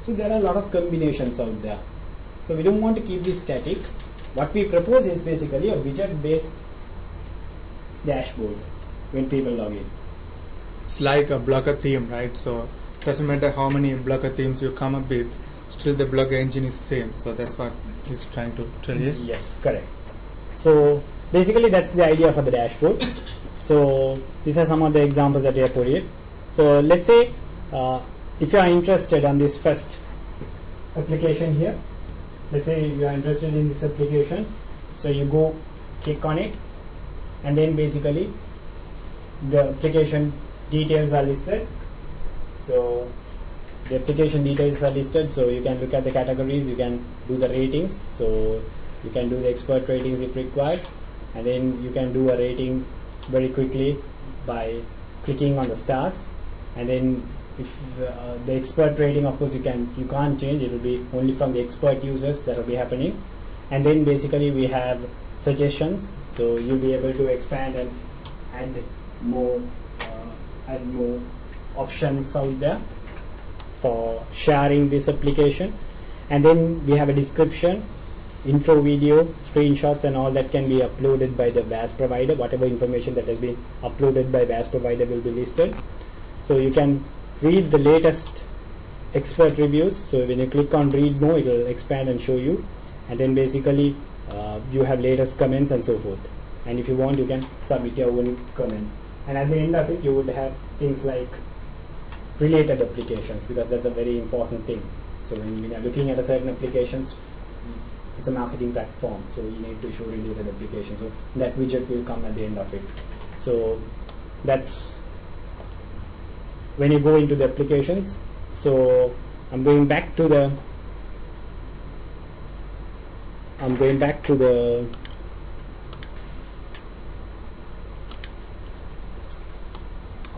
So there are a lot of combinations out there. So we don't want to keep this static. What we propose is basically a widget based dashboard when people log in. It's like a Blogger theme, right? So doesn't matter how many Blogger themes you come up with, still the Blogger engine is same. So that's what he's trying to tell you. Yes, correct. So basically that's the idea for the dashboard. So these are some of the examples that we have put here. So let's say if you are interested on this first application here, let's say you are interested in this application, so you go click on it, and then basically the application details are listed. So the application details are listed, so you can look at the categories, you can do the ratings, so you can do the expert ratings if required, and then you can do a rating very quickly by clicking on the stars. And then if the expert rating, of course you can't change, it will be only from the expert users that will be happening. And then basically we have suggestions, so you'll be able to expand and add more options out there for sharing this application. And then we have a description, intro video, screenshots, and all that can be uploaded by the VAS provider. Whatever information that has been uploaded by VAS provider will be listed. So you can read the latest expert reviews. So when you click on read more, it will expand and show you. And then basically you have latest comments and so forth. And if you want, you can submit your own comments. And at the end of it, you would have things like related applications, because that's a very important thing. So when you are looking at a certain applications, it's a marketing platform, so you need to show related applications. So that widget will come at the end of it. So that's when you go into the applications. So I'm going back to the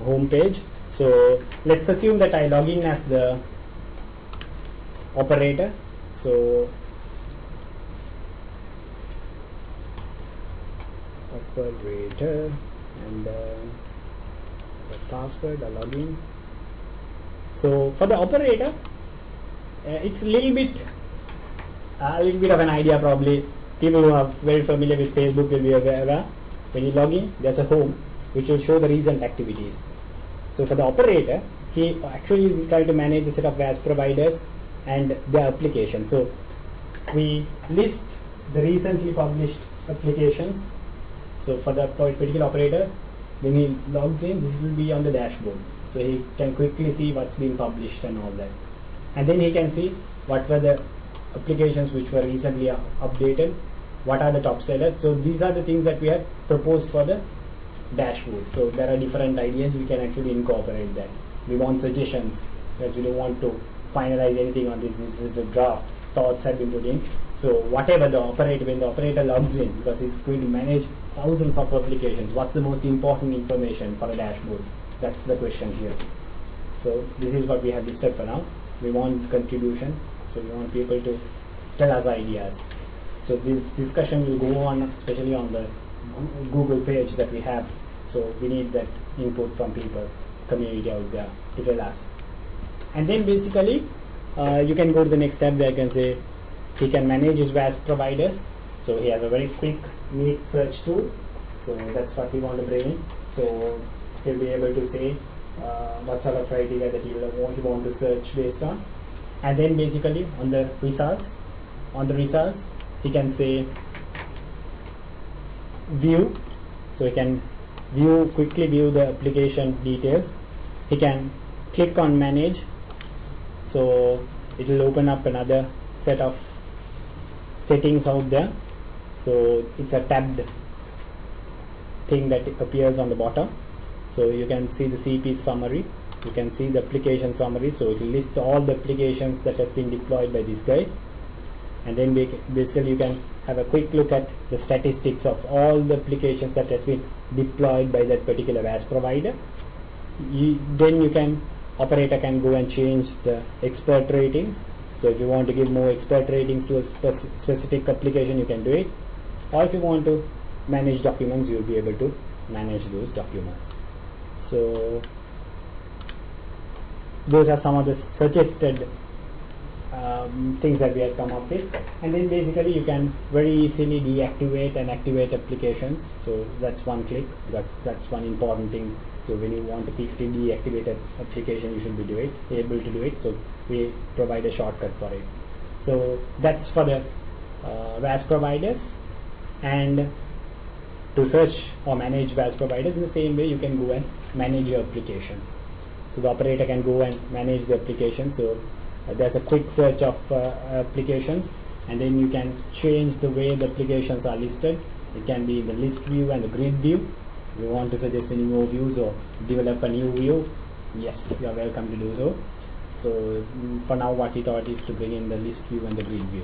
home page. So let's assume that I log in as the operator. So operator, and the password, the login. So for the operator, it's a little bit of an idea. Probably people who are very familiar with Facebook will be aware. When you log in, there's a home which will show the recent activities. So for the operator, he actually is trying to manage a set of VAS providers and their applications. So we list the recently published applications. So for the particular operator, when he logs in, this will be on the dashboard. So he can quickly see what's been published and all that. And then he can see what were the applications which were recently updated, what are the top sellers. So these are the things that we have proposed for the dashboard. So there are different ideas, we can actually incorporate that. We want suggestions, because we don't want to finalize anything on this. This is the draft. Thoughts have been put in. So whatever the operator, when the operator logs in, because he's going to manage thousands of applications, what's the most important information for a dashboard? That's the question here. So this is what we have listed for now. We want contribution, so we want people to tell us ideas. So this discussion will go on, especially on the Google page that we have. So we need that input from people, community out there, to tell us. And then basically you can go to the next tab where you can say he can manage his VAS providers. So he has a very quick, neat search tool. So that's what we want to bring in. So he'll be able to say what sort of criteria that he want to search based on. And then basically on the results, he can say view. So he can quickly view the application details. He can click on manage. So it will open up another set of settings out there. So it's a tabbed thing that appears on the bottom. So you can see the CP summary, you can see the application summary. So it will list all the applications that has been deployed by this guy. And then basically you can have a quick look at the statistics of all the applications that has been deployed by that particular VAS provider. Then operator can go and change the expert ratings. So if you want to give more expert ratings to a specific application, you can do it. Or if you want to manage documents, you'll be able to manage those documents. So those are some of the suggested things that we had come up with, and then basically you can very easily deactivate and activate applications. So that's one click, because that's one important thing. So when you want to quickly deactivate an application, you should be able to do it. So we provide a shortcut for it. So that's for the WAS providers. And to search or manage WAS providers, in the same way you can go and manage your applications. So the operator can go and manage the application. So there's a quick search of applications, and then you can change the way the applications are listed. It can be in the list view and the grid view. If you want to suggest any more views or develop a new view, yes, you are welcome to do so. So for now what we thought is to bring in the list view and the grid view.